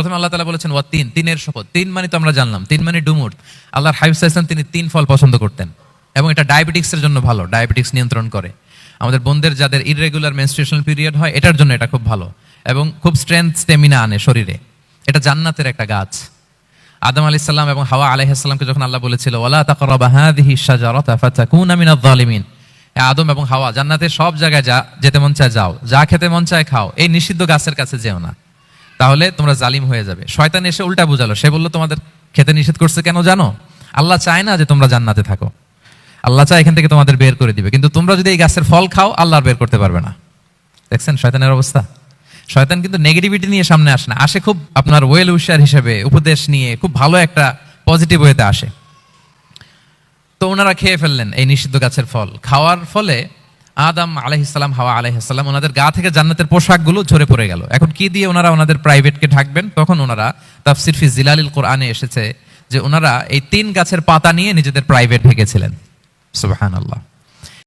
প্রথমে আল্লাহ তাআলা বলেছেন ওয়া তিন, তিনের শপথ। তিন মানে তো আমরা জানলাম, তিন মানে ডুমুর। আল্লাহর হাবিব সাল্লাল্লাহু আলাইহি ওয়াসাল্লাম তিনি তিন ফল পছন্দ করতেন এবং এটা ডায়াবেটিক্সের জন্য ভালো, ডায়াবেটিক্স নিয়ন্ত্রণ করে। আমাদের বোনদের যাদের ইররেগুলার মেনস্ট্রুয়েশনাল পিরিয়ড হয় এটার জন্য এটা খুব ভালো এবং খুব স্ট্রেংথ স্টেমিনা আনে শরীরে। এটা জান্নাতের একটা গাছ। আদম আলাইহিস সালাম এবং হাওয়া আলাইহিস সালামকে যখন আল্লাহ বলেছিল ওয়ালা তাকরাবা হাযিহি শাজারাতা ফাতাকুনা মিনায যালিমিন, আদম এবং হাওয়া জান্নাতের সব জায়গায় যেতে মন চায় যাও, যা খেতে মন চায় খাও, এই নিষিদ্ধ গাছের কাছে যেও না, তাহলে তোমরা জালিম হয়ে যাবে। শয়তান এসে উল্টা বুঝালো, সে বলল তোমাদের খেতে নিষেধ করছে কেন জানো? আল্লাহ চায় না যে তোমরা জান্নাতে থাকো, আল্লাহ চায় এখান থেকে তোমাদের বের করে দিবে, কিন্তু তোমরা যদি এই গাছের ফল খাও আল্লাহ আর বের করতে পারবে না। দেখছেন শয়তানের অবস্থা? শয়তান কিন্তু নেগেটিভিটি নিয়ে সামনে আসে না, আসে খুব আপনার ওয়েল উইশার হিসেবে, উপদেশ নিয়ে, খুব ভালো একটা পজিটিভ ওয়েতে আসে। তো ওনারা খেয়ে ফেললেন এই নিষিদ্ধ গাছের ফল। খাওয়ার ফলে আদম আলাইহিস সালাম, হাওয়া আলাইহিস সালাম, ওনাদের গা থেকে জান্নাতের পোশাকগুলো ঝরে পড়ে গেল। এখন কি দিয়ে ওনারা ওনাদের প্রাইভেটকে ঢাকবেন? তখন ওনারা তাফসির ফি জিলালিল কোরআনে এসেছে যে ওনারা এই তিন গাছের পাতা নিয়ে নিজেদের প্রাইভেট ঢেকেছিলেন। সুবহানাল্লাহ।